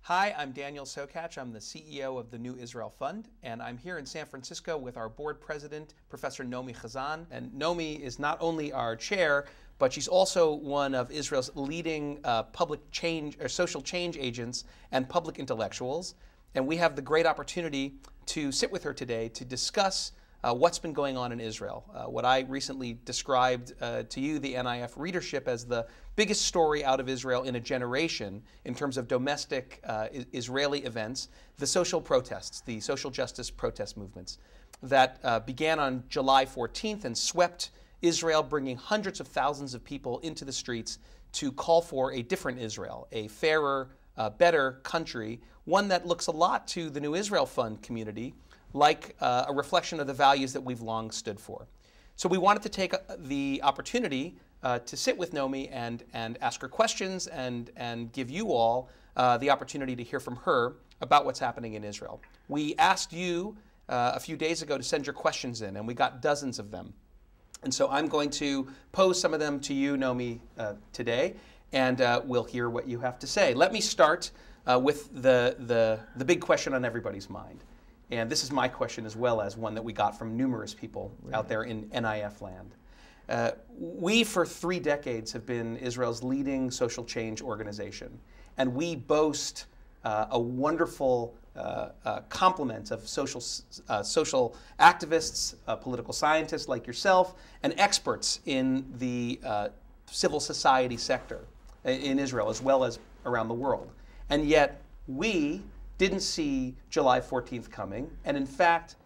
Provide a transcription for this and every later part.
Hi, I'm Daniel Sokatch. I'm the CEO of the New Israel Fund, and I'm here in San Francisco with our board president, Professor Naomi Chazan. And Naomi is not only our chair, but she's also one of Israel's leading public change or social change agents and public intellectuals. And we have the great opportunity to sit with her today to discuss what's been going on in Israel. What I recently described to you, the NIF readership, as the biggest story out of Israel in a generation in terms of domestic Israeli events, the social protests, the social justice protest movements that began on July 14th and swept Israel, bringing hundreds of thousands of people into the streets to call for a different Israel, a fairer, better country, one that looks a lot to the New Israel Fund community, like a reflection of the values that we've long stood for. So we wanted to take the opportunity to sit with Naomi and ask her questions and give you all the opportunity to hear from her about what's happening in Israel. We asked you a few days ago to send your questions in, and we got dozens of them. And so I'm going to pose some of them to you, Naomi, today, and we'll hear what you have to say. Let me start with the big question on everybody's mind. And this is my question as well as one that we got from numerous people out there in NIF land. We, for 3 decades, have been Israel's leading social change organization. And we boast a wonderful complement of social activists, political scientists like yourself, and experts in the civil society sector in Israel as well as around the world. And yet we didn't see July 14th coming, and in fact,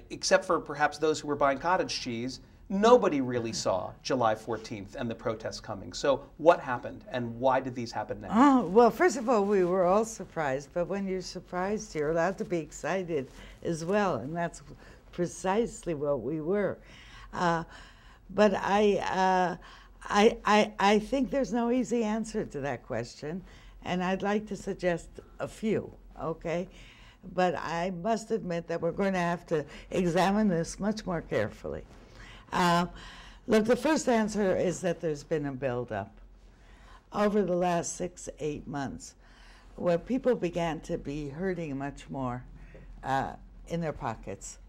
except for perhaps those who were buying cottage cheese, nobody really saw July 14th and the protests coming. So what happened, and why did these happen now? Oh, well, first of all, we were all surprised, but when you're surprised, you're allowed to be excited as well, and that's precisely what we were. But I think there's no easy answer to that question, and I'd like to suggest a few. Okay, but I must admit that we're going to have to examine this much more carefully. Look, the first answer is that there's been a buildup over the last 6-8 months where people began to be hurting much more in their pockets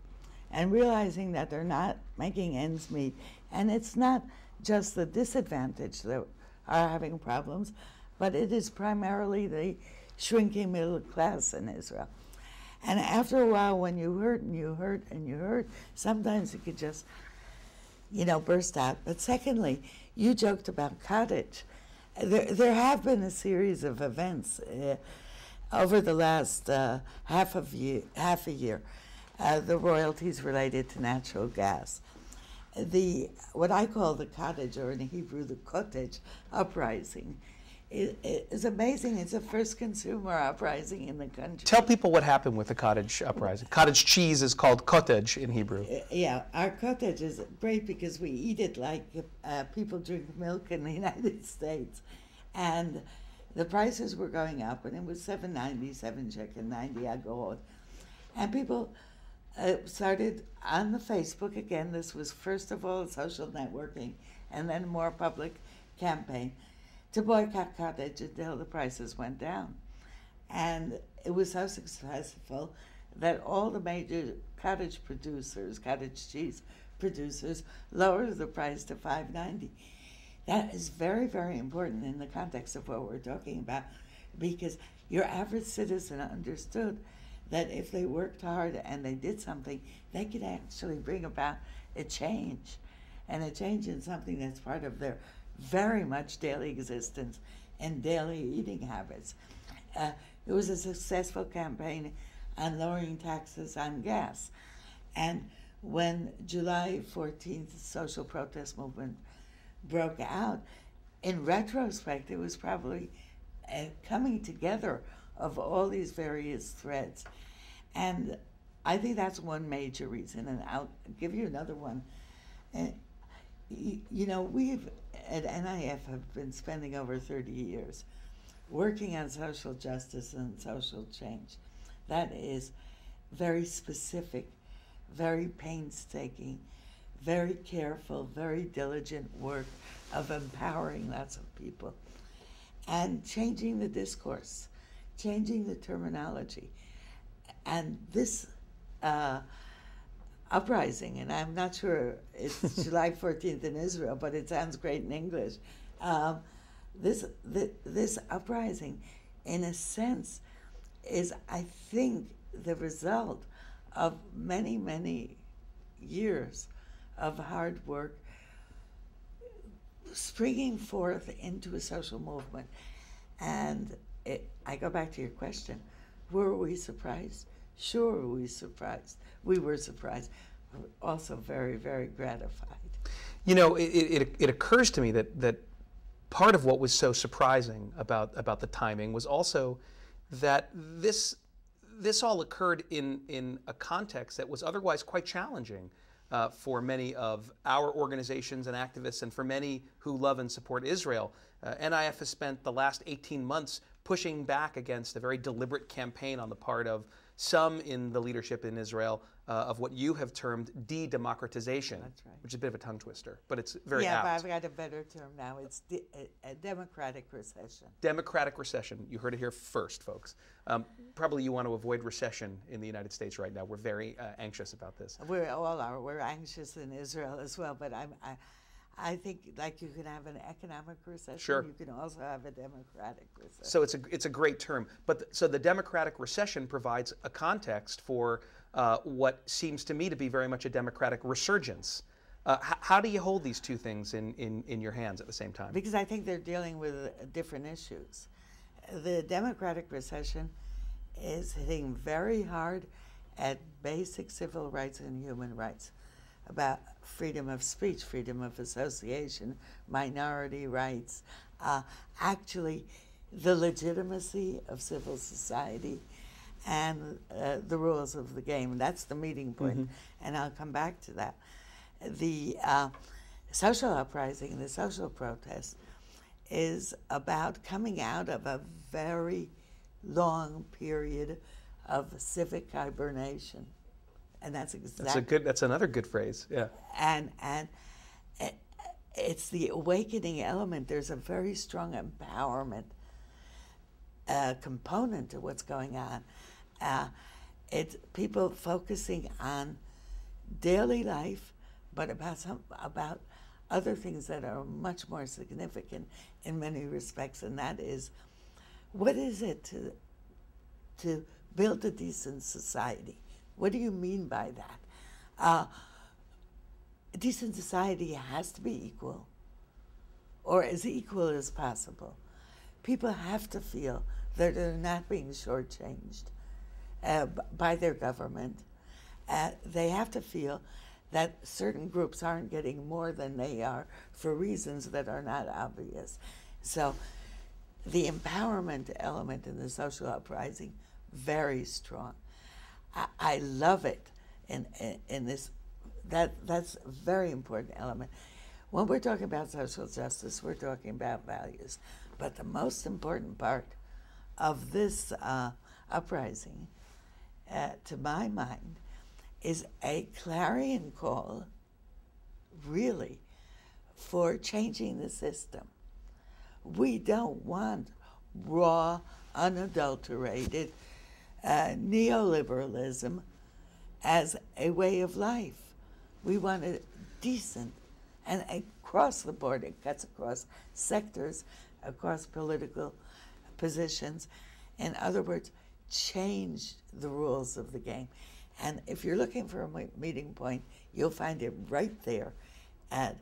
and realizing that they're not making ends meet. And it's not just the disadvantaged that are having problems, but it is primarily the shrinking middle class in Israel. And after a while, when you hurt and you hurt and you hurt, sometimes it could just, burst out. But secondly, you joked about cottage. There have been a series of events over the last half a year. The royalties related to natural gas. What I call the cottage, or in Hebrew, the cottage uprising, it's amazing. It's the first consumer uprising in the country. Tell people what happened with the cottage uprising. Cottage cheese is called cottage in Hebrew. Yeah, our cottage is great because we eat it like people drink milk in the United States. And the prices were going up, and it was $7.90, 7.90 agorot. And people started on the Facebook again. This was first of all social networking, and then more public campaign to boycott cottage until the prices went down. And it was so successful that all the major cottage cheese producers, lowered the price to $5.90. That is very, very important in the context of what we're talking about, because your average citizen understood that if they worked hard and they did something, they could actually bring about a change, and a change in something that's part of their very much daily existence and daily eating habits. It was a successful campaign on lowering taxes on gas. And when July 14th social protest movement broke out, in retrospect, it was probably a coming together of all these various threads. And I think that's one major reason, and I'll give you another one. We've at NIF have been spending over 30 years working on social justice and social change. That is very specific, very painstaking, very careful, very diligent work of empowering lots of people and changing the discourse, changing the terminology. And this uprising, and I'm not sure it's July 14th in Israel, but it sounds great in English. This uprising, in a sense, is, I think, the result of many, many years of hard work springing forth into a social movement. And I go back to your question, were we surprised? Sure, we were surprised. We were surprised. Also very, very gratified. You know, it occurs to me that part of what was so surprising about the timing was also that this all occurred in a context that was otherwise quite challenging for many of our organizations and activists, and for many who love and support Israel. NIF has spent the last 18 months pushing back against a very deliberate campaign on the part of some in the leadership in Israel of what you have termed de-democratization, That's right. which is a bit of a tongue twister, but it's very Yeah, apt. but I've got a better term now. It's a democratic recession. Democratic recession. You heard it here first, folks. Probably you want to avoid recession in the United States right now. We're very anxious about this. We all are. We're anxious in Israel as well, but I think like you can have an economic recession, Sure. you can also have a democratic recession. So it's a great term. But so the democratic recession provides a context for what seems to me to be very much a democratic resurgence. How do you hold these two things in your hands at the same time? Because I think they're dealing with different issues. The democratic recession is hitting very hard at basic civil rights and human rights, about freedom of speech, freedom of association, minority rights, actually the legitimacy of civil society and the rules of the game. That's the meeting point, and I'll come back to that. The social uprising, the social protest, is about coming out of a very long period of civic hibernation. And that's exactly That's another good phrase. Yeah. And it's the awakening element. There's a very strong empowerment component to what's going on. It's people focusing on daily life, but about other things that are much more significant in many respects, and that is, what is it to build a decent society? What do you mean by that? A decent society has to be equal, or as equal as possible. People have to feel that they're not being shortchanged by their government. They have to feel that certain groups aren't getting more than they are for reasons that are not obvious. So the empowerment element in the social uprising, very strong. I love it in this. That's a very important element. When we're talking about social justice, we're talking about values. But the most important part of this uprising, to my mind, is a clarion call, really, for changing the system. We don't want raw, unadulterated neoliberalism as a way of life. We want it decent and across the board. It cuts across sectors, across political positions. In other words, change the rules of the game. And if you're looking for a meeting point, you'll find it right there. And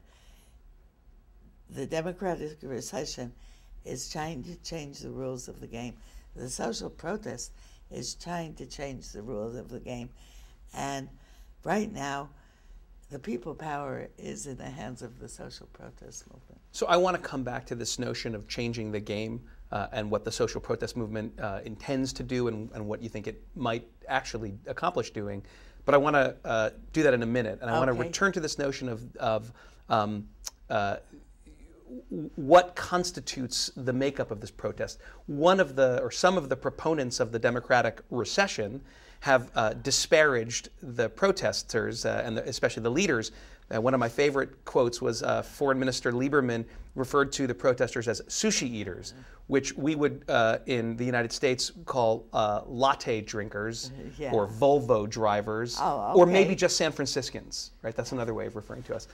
the democratic recession is trying to change the rules of the game. The social protest is trying to change the rules of the game. And right now, the people power is in the hands of the social protest movement. So I want to come back to this notion of changing the game and what the social protest movement intends to do and what you think it might actually accomplish doing. But I want to do that in a minute. And I want to return to this notion of what constitutes the makeup of this protest. Some of the proponents of the democratic recession have disparaged the protesters and especially the leaders. One of my favorite quotes was Foreign Minister Lieberman referred to the protesters as sushi eaters, which we would in the United States call latte drinkers or Volvo drivers, or maybe just San Franciscans, right? That's another way of referring to us.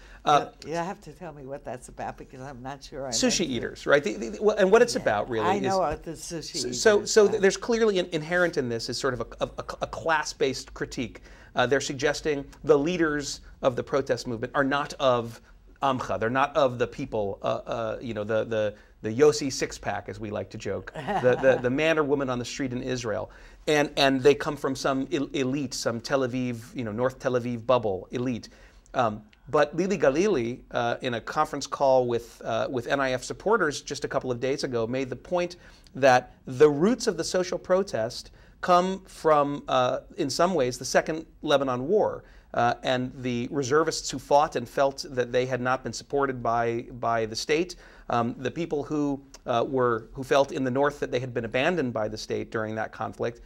You have to tell me what that's about because I'm not sure. Sushi eaters, right? And what it's about really I know is, what the sushi eaters so there's clearly inherent in this is sort of a class-based critique. They're suggesting the leaders of the protest movement are not of Amcha. They're not of the people, the Yossi six-pack, as we like to joke, the man or woman on the street in Israel. And they come from some elite, some Tel Aviv, North Tel Aviv bubble elite. But Lili Galili, in a conference call with NIF supporters just a couple of days ago, made the point that the roots of the social protest come from, in some ways, the Second Lebanon War. And the reservists who fought and felt that they had not been supported by the state, the people who felt in the north that they had been abandoned by the state during that conflict.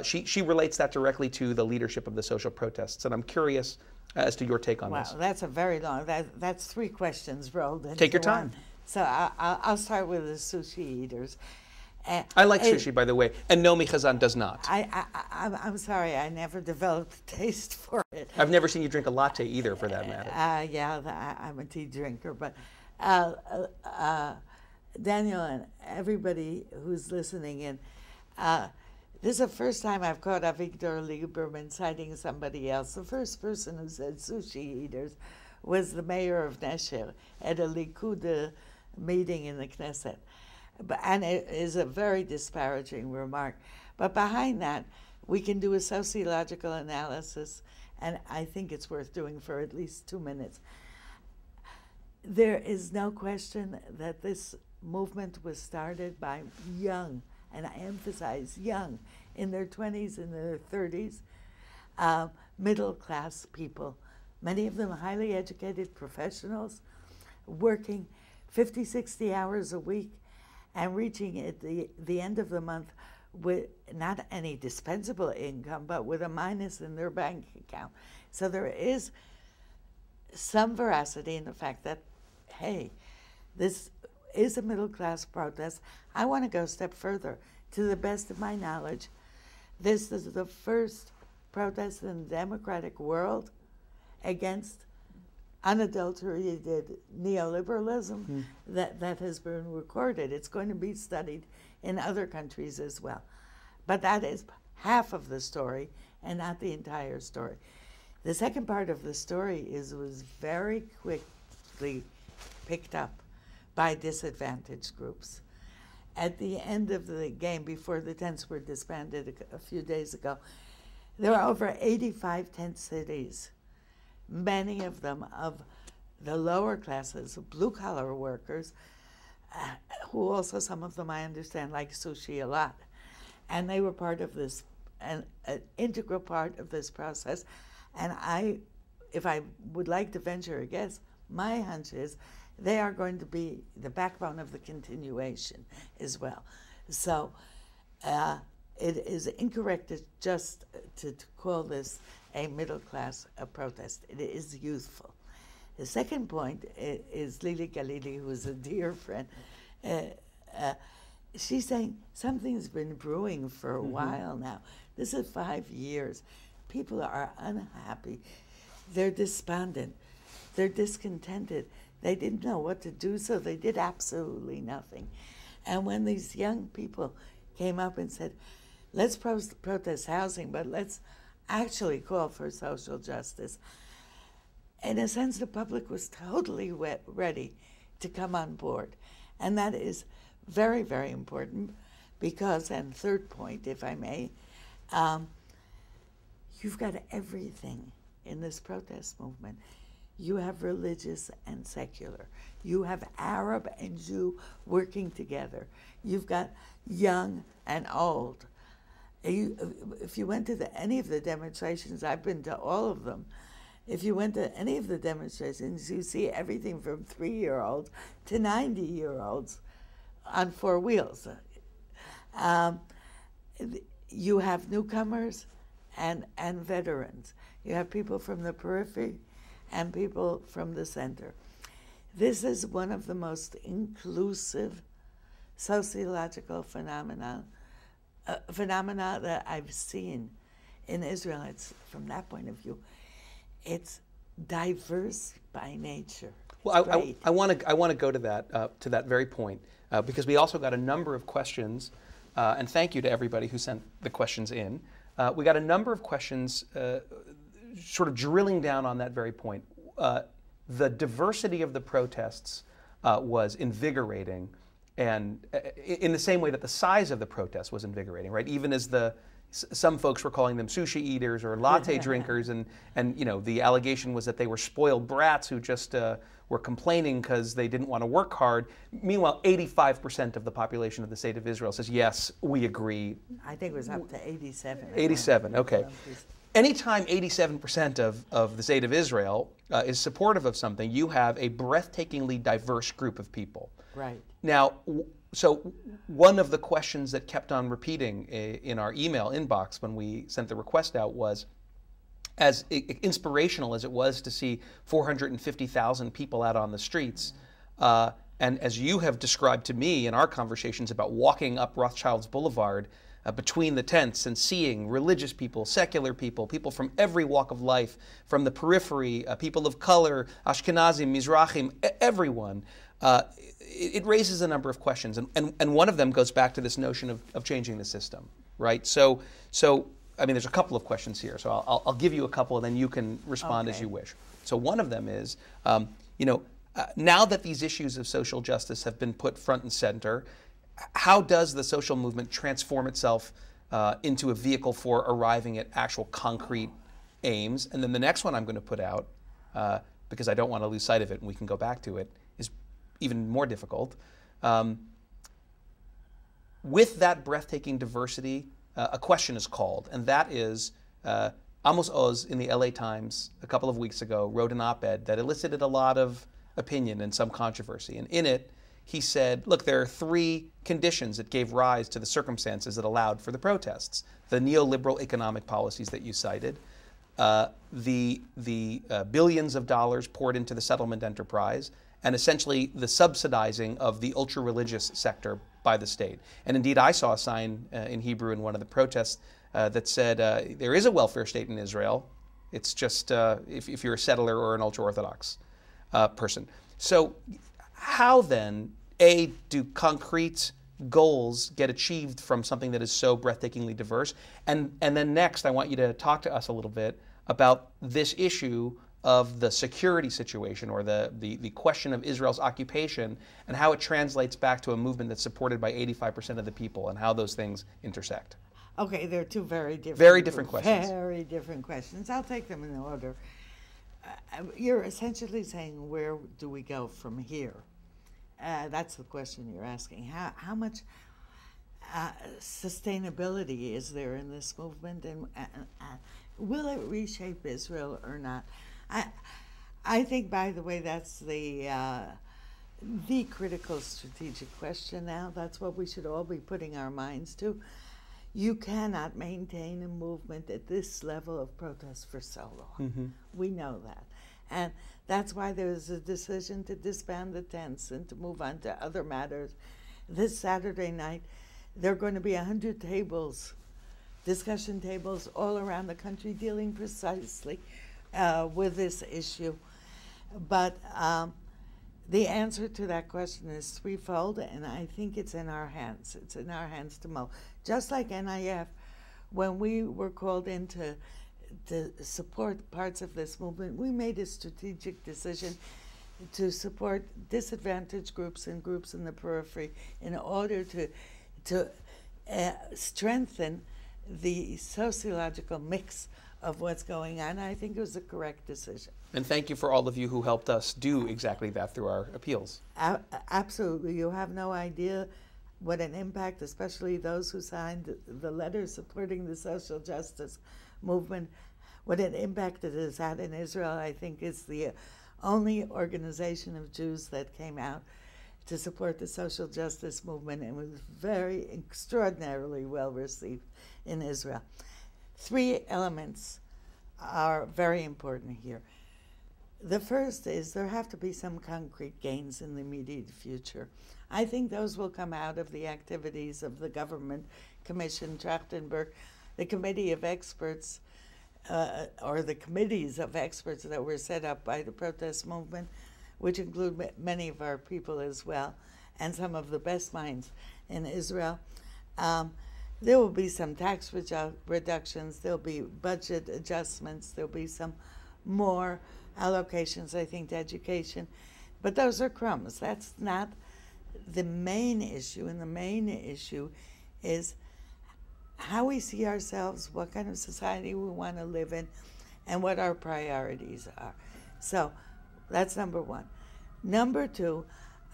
She relates that directly to the leadership of the social protests, and I'm curious as to your take on this. Wow, that's a very long. That's three questions rolled into Take your time. one. So I'll start with the sushi eaters. I like sushi, by the way, and Naomi Chazan does not. I'm sorry, I never developed a taste for it. I've never seen you drink a latte either, for that matter. I'm a tea drinker, but Daniel and everybody who's listening in, this is the first time I've caught Avigdor Lieberman citing somebody else. The first person who said sushi eaters was the mayor of Nesher at a Likud meeting in the Knesset. And it is a very disparaging remark. But behind that, we can do a sociological analysis, and I think it's worth doing for at least 2 minutes. There is no question that this movement was started by young, and I emphasize young, in their 20s and their 30s, middle-class people, many of them highly educated professionals, working 50, 60 hours a week, and reaching at the end of the month with not any dispensable income, but with a minus in their bank account. So there is some veracity in the fact that, hey, this is a middle-class protest. I want to go a step further. To the best of my knowledge, this is the first protest in the democratic world against unadulterated neoliberalism that has been recorded. It's going to be studied in other countries as well. But that is half of the story and not the entire story. The second part of the story was very quickly picked up by disadvantaged groups. At the end of the game, before the tents were disbanded a few days ago, there were over 85 tent cities, many of them of the lower classes, blue-collar workers, who also, some of them I understand, like sushi a lot. And they were part of this, an integral part of this process. And if I would like to venture a guess, my hunch is they are going to be the backbone of the continuation as well. So it is incorrect just to call this a middle-class protest. It is youthful. The second point is Lili Galili, who is a dear friend. She's saying something's been brewing for a while now. This is 5 years. People are unhappy. They're despondent. They're discontented. They didn't know what to do, so they did absolutely nothing. And when these young people came up and said, let's protest housing, but let's actually call for social justice, in a sense, the public was totally ready to come on board. And that is very, very important because, and third point, if I may, you've got everything in this protest movement. You have religious and secular. You have Arab and Jew working together. You've got young and old. If you went to any of the demonstrations, I've been to all of them, if you went to any of the demonstrations, you see everything from 3-year-olds to 90-year-olds on 4 wheels. You have newcomers and veterans. You have people from the periphery and people from the center. This is one of the most inclusive sociological phenomena that I've seen in Israel. It's, from that point of view, it's diverse by nature. Well, I want to go to that very point because we also got a number of questions, and thank you to everybody who sent the questions in. We got a number of questions sort of drilling down on that very point. The diversity of the protests was invigorating, and in the same way that the size of the protests was invigorating, right? Even as some folks were calling them sushi eaters or latte drinkers, and you know, the allegation was that they were spoiled brats who just were complaining because they didn't want to work hard. Meanwhile, 85% of the population of the state of Israel says, yes, we agree. I think it was up to 87. 87, okay. Anytime 87% of the state of Israel is supportive of something, you have a breathtakingly diverse group of people. Right. Now, so one of the questions that kept on repeating in our email inbox when we sent the request out was, as inspirational as it was to see 450,000 people out on the streets, and as you have described to me in our conversations about walking up Rothschild's Boulevard between the tents and seeing religious people, secular people, people from every walk of life, from the periphery, people of color, Ashkenazim, Mizrahim, everyone, it raises a number of questions. And one of them goes back to this notion of changing the system, right? So I mean, there's a couple of questions here, so I'll give you a couple and then you can respond as you wish. So one of them is, now that these issues of social justice have been put front and center, how does the social movement transform itself into a vehicle for arriving at actual concrete aims? And then the next one I'm going to put out, because I don't want to lose sight of it and we can go back to it, is even more difficult. With that breathtaking diversity, a question is called, and that is, Amos Oz in the LA Times a couple of weeks ago wrote an op-ed that elicited a lot of opinion and some controversy. And in it, he said, look, there are three conditions that gave rise to the circumstances that allowed for the protests. The neoliberal economic policies that you cited, the billions of dollars poured into the settlement enterprise, and essentially the subsidizing of the ultra-religious sector by the state. And indeed, I saw a sign in Hebrew in one of the protests that said, there is a welfare state in Israel. It's just if you're a settler or an ultra-Orthodox person. So how then, A, do concrete goals get achieved from something that is so breathtakingly diverse? And then next, I want you to talk to us a little bit about this issue of the security situation or the question of Israel's occupation and how it translates back to a movement that's supported by 85% of the people and how those things intersect. Okay, they're two very different questions. Very different questions. I'll take them in order. You're essentially saying, where do we go from here? That's the question you're asking. How much sustainability is there in this movement, and will it reshape Israel or not? I think, by the way, that's the critical strategic question now. That's what we should all be putting our minds to. You cannot maintain a movement at this level of protest for so long. Mm-hmm. We know that. And that's why there was a decision to disband the tents and to move on to other matters. This Saturday night, there are going to be 100 tables, discussion tables all around the country dealing precisely with this issue. But the answer to that question is threefold, and I think it's in our hands. It's in our hands to mold. Just like NIF, when we were called in to support parts of this movement, we made a strategic decision to support disadvantaged groups and groups in the periphery in order to strengthen the sociological mix of what's going on. I think it was a correct decision. And thank you for all of you who helped us do exactly that through our appeals. Absolutely. You have no idea what an impact, especially those who signed the letter supporting the social justice movement, what an impact it has had in Israel. I think it's the only organization of Jews that came out to support the social justice movement and was very extraordinarily well received in Israel. three elements are very important here. The first is there have to be some concrete gains in the immediate future. I think those will come out of the activities of the government commission, Trachtenberg, the committee of experts, or the committees of experts that were set up by the protest movement, which include many of our people as well, and some of the best minds in Israel. There will be some tax reductions, there'll be budget adjustments, there'll be some more allocations, I think, to education. But those are crumbs. That's not the main issue. And the main issue is how we see ourselves, what kind of society we want to live in, and what our priorities are. So that's number one. Number two,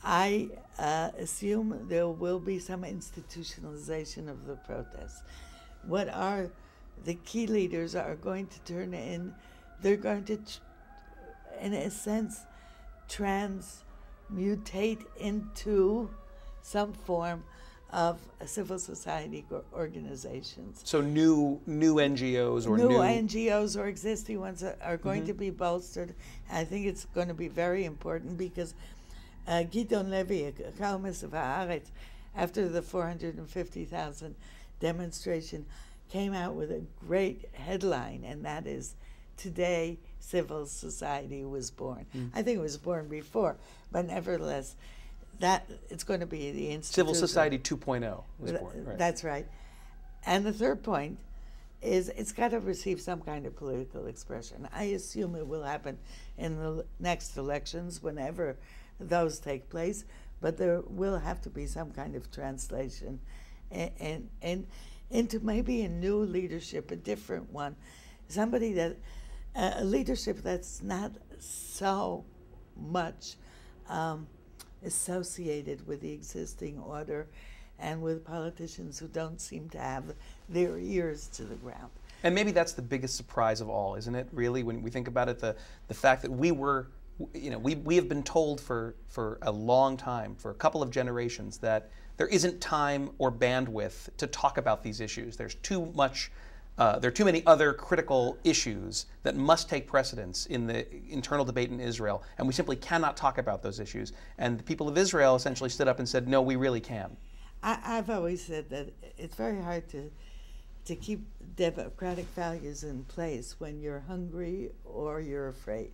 I assume there will be some institutionalization of the protests. What are the key leaders are going to turn in, they're going to, in a sense, transmutate into some form of civil society organizations. So new NGOs or new NGOs or existing ones are going to be bolstered. I think it's going to be very important because Gidon Levy, a columnist of Haaretz, after the 450,000 demonstration, came out with a great headline, and that is, "Today Civil Society was born." I think it was born before, but nevertheless, that it's going to be the institution. Civil Society 2.0 was born. Right. That's right. And the third point is it's got to receive some kind of political expression. I assume it will happen in the next elections, whenever those take place, but there will have to be some kind of translation and into maybe a new leadership, a different one, somebody that, a leadership that's not so much associated with the existing order and with politicians who don't seem to have their ears to the ground. And maybe that's the biggest surprise of all, isn't it, really, when we think about it, the fact that we have been told for a long time, for a couple of generations, that there isn't time or bandwidth to talk about these issues. There's too much, there are too many other critical issues that must take precedence in the internal debate in Israel, and we simply cannot talk about those issues. And the people of Israel essentially stood up and said, no, we really can. I've always said that it's very hard to keep democratic values in place when you're hungry or you're afraid.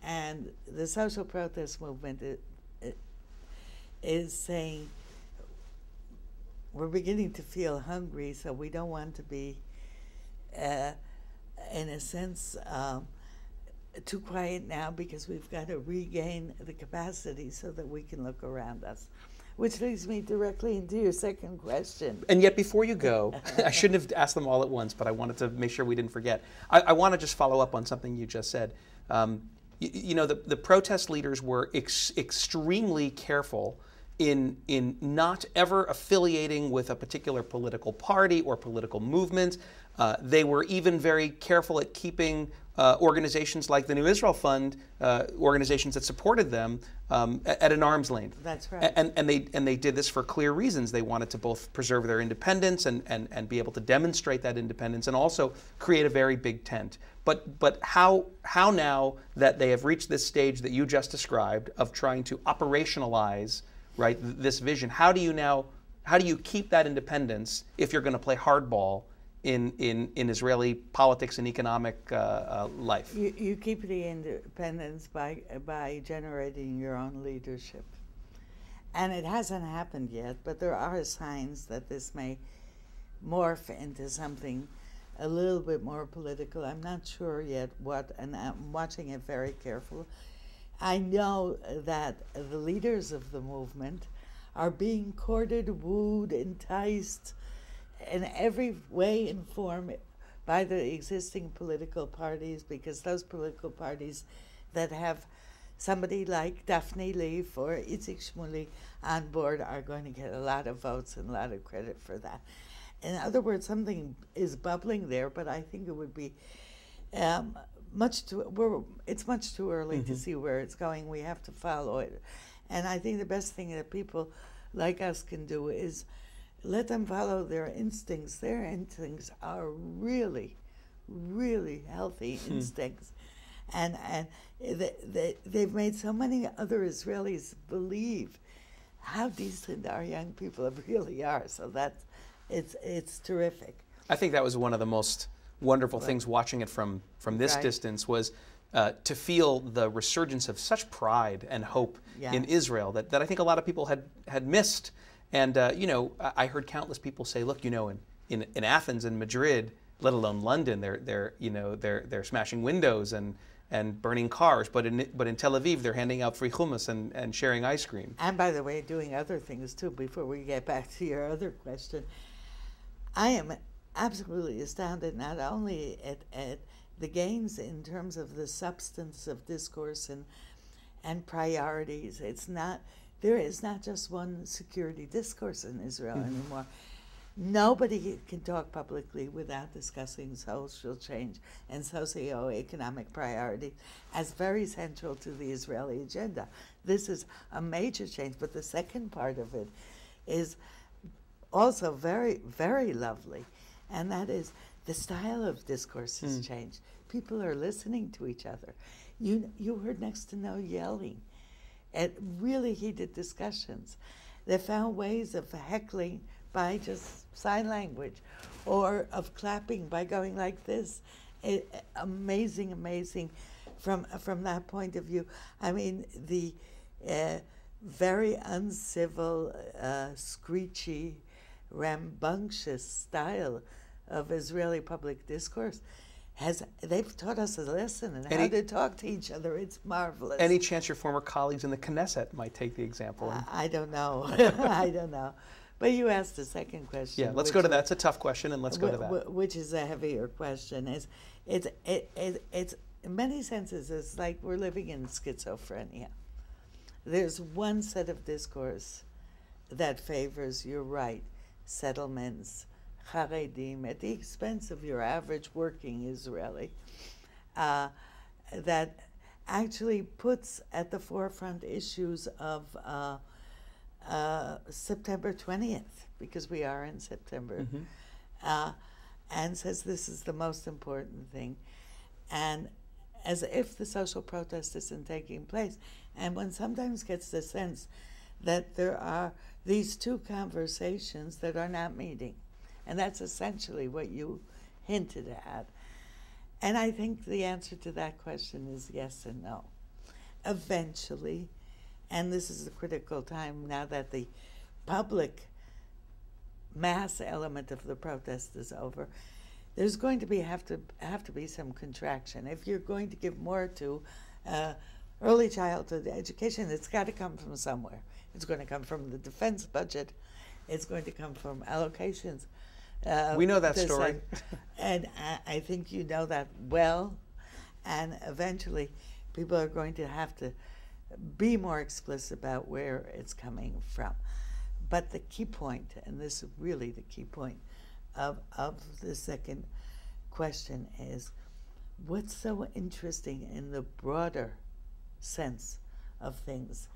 And the social protest movement is saying, we're beginning to feel hungry, so we don't want to be, in a sense, too quiet now, because we've got to regain the capacity so that we can look around us. Which leads me directly into your second question. And yet, before you go, I shouldn't have asked them all at once, but I wanted to make sure we didn't forget. I want to just follow up on something you just said. The protest leaders were extremely careful in not ever affiliating with a particular political party or political movement. They were even very careful at keeping organizations like the New Israel Fund, organizations that supported them, at an arm's length. That's right. And they did this for clear reasons. They wanted to both preserve their independence and be able to demonstrate that independence, and also create a very big tent. But how now that they have reached this stage that you just described of trying to operationalize, right, this vision, how do you keep that independence if you're going to play hardball in Israeli politics and economic life? You keep the independence by generating your own leadership. And it hasn't happened yet, but there are signs that this may morph into something a little bit more political. I'm not sure yet what, and I'm watching it very carefully. I know that the leaders of the movement are being courted, wooed, enticed in every way and form by the existing political parties, because those political parties that have somebody like Daphne Leaf or Itzik Shmuley on board are going to get a lot of votes and a lot of credit for that. In other words, something is bubbling there, but I think it would be it's much too early to see where it's going. We have to follow it. And I think the best thing that people like us can do is let them follow their instincts. Their instincts are really, really healthy instincts. And they've made so many other Israelis believe how decent our young people really are. So it's terrific. I think that was one of the most wonderful things watching it from this distance was to feel the resurgence of such pride and hope in Israel that I think a lot of people had missed. And I heard countless people say, look, in Athens and Madrid, let alone London, they're smashing windows and burning cars, but in Tel Aviv they're handing out free hummus and sharing ice cream. And by the way, doing other things too. Before we get back to your other question, I am absolutely astounded not only at the gains in terms of the substance of discourse and priorities. There is not just one security discourse in Israel anymore. Nobody can talk publicly without discussing social change and socio-economic priority as very central to the Israeli agenda. This is a major change, but the second part of it is also very, very lovely, and that is the style of discourse has changed. People are listening to each other. You heard next to no yelling at really heated discussions. They found ways of heckling by just sign language, or of clapping by going like this. Amazing, amazing from that point of view. I mean, the very uncivil, screechy, rambunctious style of Israeli public discourse they've taught us a lesson in how to talk to each other. It's marvelous. Any chance your former colleagues in the Knesset might take the example? I don't know. I don't know. But you asked a second question. Yeah, let's go to that. It's a tough question, and let's go to that. Which is a heavier question. It's in many senses, it's like we're living in schizophrenia. There's one set of discourse that favors, you're right, settlements, Haredim, at the expense of your average working Israeli, that actually puts at the forefront issues of September 20th, because we are in September, and says this is the most important thing. And as if the social protest isn't taking place. And one sometimes gets the sense that there are these two conversations that are not meeting. And that's essentially what you hinted at. And I think the answer to that question is yes and no. Eventually, and this is a critical time now that the public mass element of the protest is over, there's going to have to be some contraction. If you're going to give more to early childhood education, it's got to come from somewhere. It's going to come from the defense budget. It's going to come from allocations. We know that story. And I think you know that well. And eventually, people are going to have to be more explicit about where it's coming from. But the key point, and this is really the key point of the second question, is what's so interesting in the broader sense of things.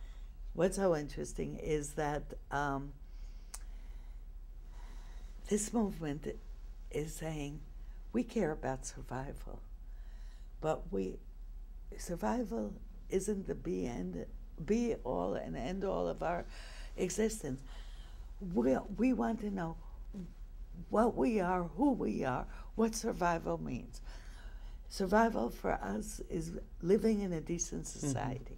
What's so interesting is that this movement is saying we care about survival, but survival isn't the be all and end all of our existence. We want to know what we are, who we are, what survival means. Survival for us is living in a decent society.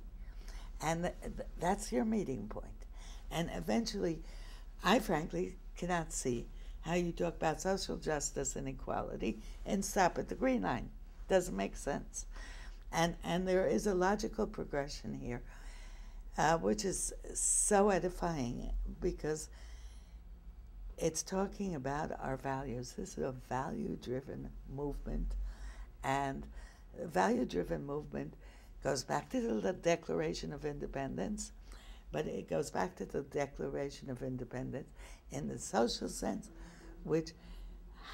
And that's your meeting point. And eventually, I frankly cannot see how you talk about social justice and equality and stop at the green line. Doesn't make sense. And there is a logical progression here, which is so edifying because it's talking about our values. This is a value-driven movement, and a value-driven movement goes back to the Declaration of Independence, but it goes back to the Declaration of Independence in the social sense, which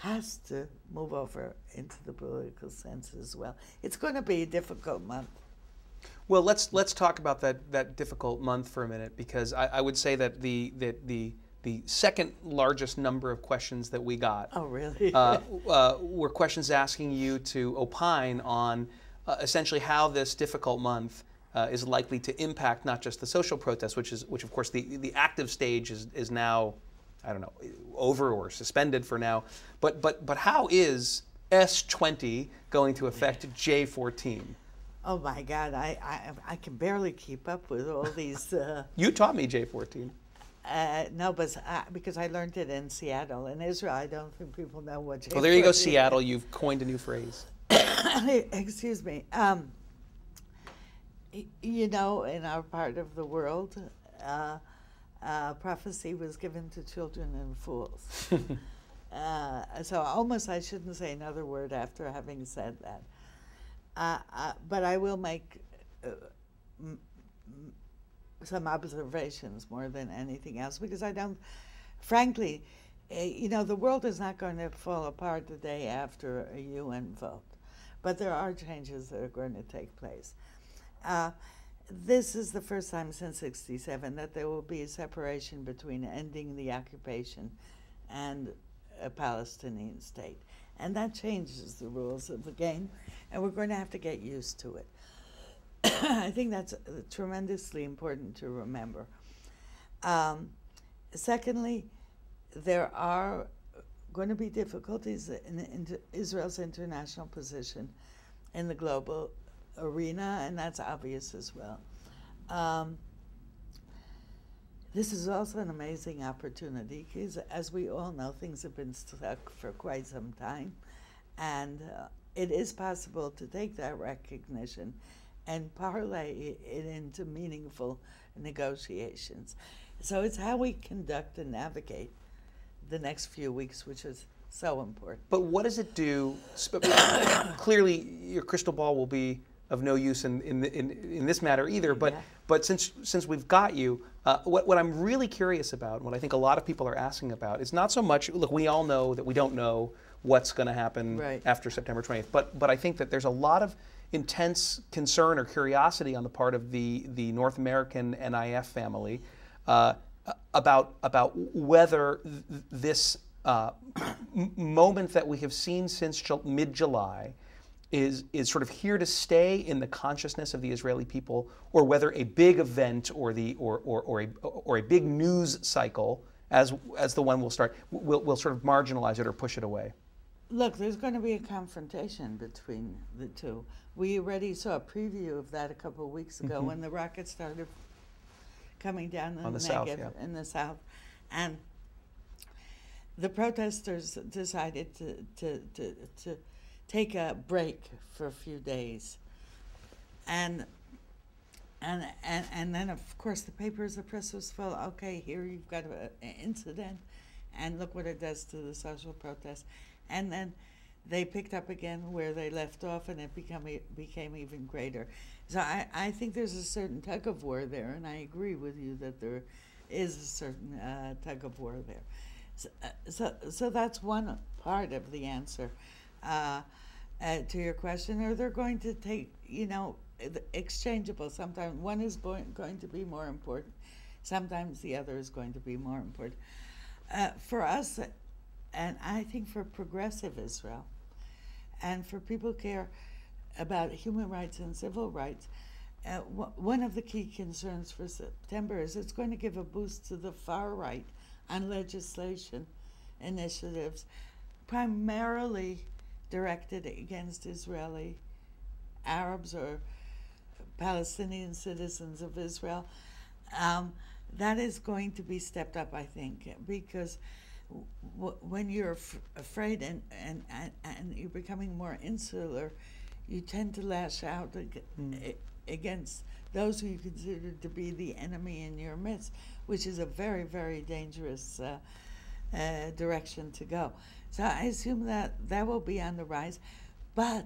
has to move over into the political sense as well. It's going to be a difficult month. Well, let's talk about that difficult month for a minute, because I would say that the the second largest number of questions that we got. Oh, really? Were questions asking you to opine on essentially how this difficult month is likely to impact not just the social protests, which of course the active stage is now, I don't know, over or suspended for now, but how is S20 going to affect J14? Oh my God, I can barely keep up with all these. You taught me J14. No, but because I learned it in Seattle. In Israel, I don't think people know what J14 Well, there you go, is. Seattle. You've coined a new phrase. Excuse me. You know, in our part of the world, prophecy was given to children and fools. So almost I shouldn't say another word after having said that. But I will make some observations more than anything else, because I don't, frankly, you know, the world is not going to fall apart the day after a UN vote, but there are changes that are going to take place. This is the first time since '67 that there will be a separation between ending the occupation and a Palestinian state. And that changes the rules of the game, and we're going to have to get used to it. I think that's tremendously important to remember. Secondly, there are going to be difficulties in Israel's international position in the global arena, and that's obvious as well. This is also an amazing opportunity because, as we all know, things have been stuck for quite some time, and it is possible to take that recognition and parlay it into meaningful negotiations. So it's how we conduct and navigate the next few weeks, which is so important. But what does it do? Clearly, your crystal ball will be of no use in this matter either. But Yeah. but since we've got you, what I'm really curious about, what I think a lot of people are asking about, is not so much. Look, we all know that we don't know what's going to happen Right. after September 20th. But I think that there's a lot of intense concern or curiosity on the part of the North American NIF family about whether this moment that we have seen since mid-July is sort of here to stay in the consciousness of the Israeli people, or whether a big event or a big news cycle, as the one will start, will sort of marginalize it or push it away. Look, there's going to be a confrontation between the two. We already saw a preview of that a couple of weeks ago when the rockets started coming down in the south, Negev, yeah. in the south. And the protesters decided to take a break for a few days. And then, of course, the papers, the press was full, okay, here you've got an incident, and look what it does to the social protest. And then they picked up again where they left off, and it became even greater. So I think there's a certain tug of war there, and I agree with you that there is a certain tug of war there. So that's one part of the answer to your question. Or they're going to take, exchangeable. Sometimes one is going to be more important. Sometimes the other is going to be more important. For us, and I think for progressive Israel, and for people who care about human rights and civil rights, one of the key concerns for September is it's going to give a boost to the far right on legislation initiatives, primarily directed against Israeli Arabs or Palestinian citizens of Israel. That is going to be stepped up, I think, because when you're afraid and you're becoming more insular, you tend to lash out against those who you consider to be the enemy in your midst, which is a very, very dangerous direction to go. So I assume that will be on the rise, but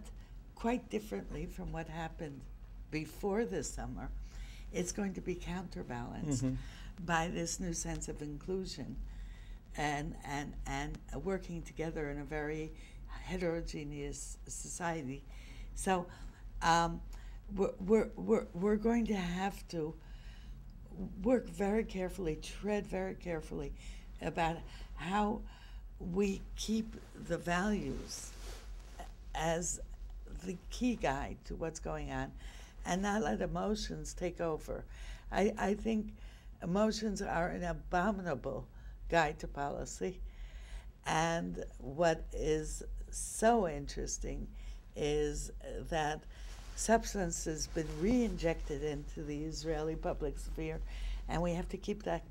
quite differently from what happened before this summer. It's going to be counterbalanced by this new sense of inclusion and working together in a very heterogeneous society. So we're going to have to work very carefully, tread very carefully about how we keep the values as the key guide to what's going on and not let emotions take over. I think emotions are an abominable guide to policy. And what is so interesting is that substance has been re-injected into the Israeli public sphere, and we have to keep that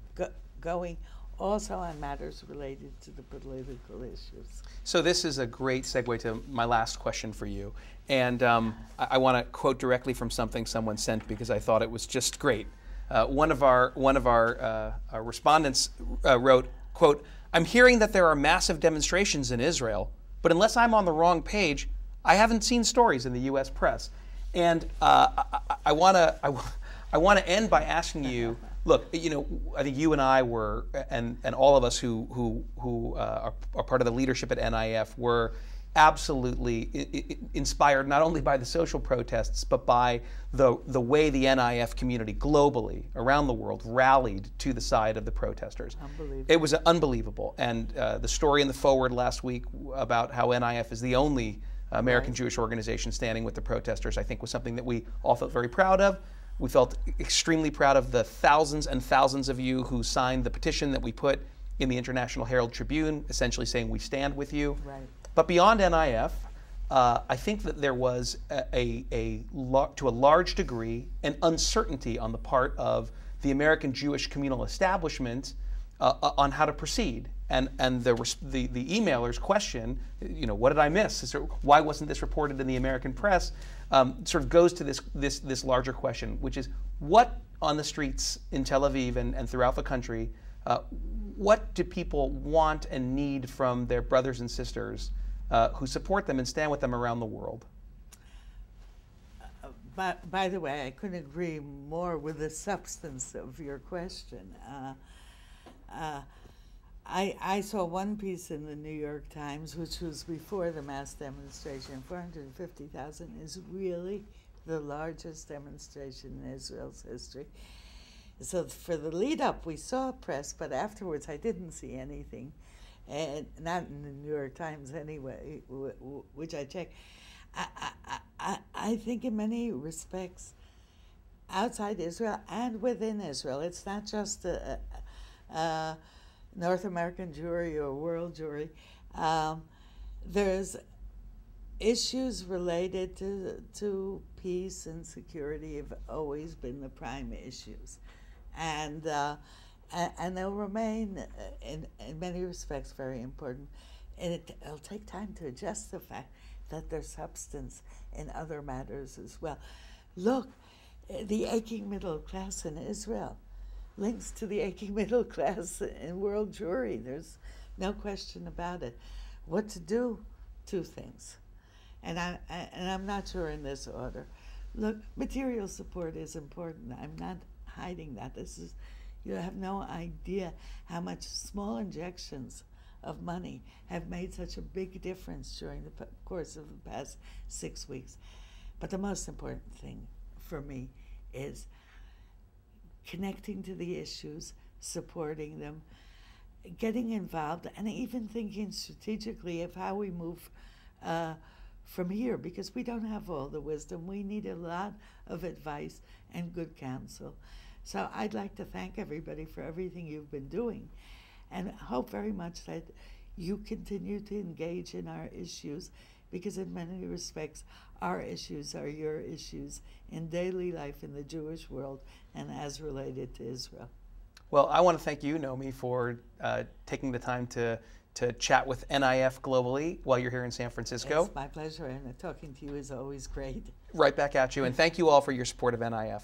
going also on matters related to the political issues. So this is a great segue to my last question for you. And I want to quote directly from something someone sent because I thought it was just great. One of our respondents wrote, quote, "I'm hearing that there are massive demonstrations in Israel, but unless I'm on the wrong page, I haven't seen stories in the U.S. press." And I want to end by asking you, look, you know, I think you and I were, and all of us who are part of the leadership at NIF were absolutely inspired not only by the social protests, but by the way the NIF community globally, around the world, rallied to the side of the protesters. Unbelievable. It was unbelievable. And the story in the forward last week about how NIF is the only American Jewish organization standing with the protesters, I think was something that we all felt very proud of. We felt extremely proud of the thousands and thousands of you who signed the petition that we put in the International Herald Tribune, essentially saying we stand with you. Right. But beyond NIF, I think that there was to a large degree an uncertainty on the part of the American Jewish communal establishment on how to proceed. And the emailers' question, you know, what did I miss? Why wasn't this reported in the American press? Sort of goes to this larger question, which is what on the streets in Tel Aviv and throughout the country, what do people want and need from their brothers and sisters who support them and stand with them around the world? By the way, I couldn't agree more with the substance of your question. I saw one piece in the New York Times, which was before the mass demonstration. 450,000 is really the largest demonstration in Israel's history. So for the lead up, we saw press, but afterwards I didn't see anything, and not in the New York Times anyway, which I checked. I think in many respects, outside Israel and within Israel, it's not just a North American Jewry or world Jewry. There's issues related to peace and security have always been the prime issues. And they'll remain, in many respects, very important. And it'll take time to adjust the fact that there's substance in other matters as well. Look, the aching middle class in Israel links to the aching middle class in world Jewry. There's no question about it. What to do? Two things. And I'm not sure in this order. Look, material support is important. I'm not hiding that. You have no idea how much small injections of money have made such a big difference during the course of the past 6 weeks. But the most important thing for me is connecting to the issues, supporting them, getting involved, and even thinking strategically of how we move from here, because we don't have all the wisdom. We need a lot of advice and good counsel. So I'd like to thank everybody for everything you've been doing, and hope very much that you continue to engage in our issues, because in many respects, our issues are your issues in daily life in the Jewish world and as related to Israel. Well, I want to thank you, Naomi, for taking the time to chat with NIF globally while you're here in San Francisco. It's my pleasure, and talking to you is always great. Right back at you, and thank you all for your support of NIF.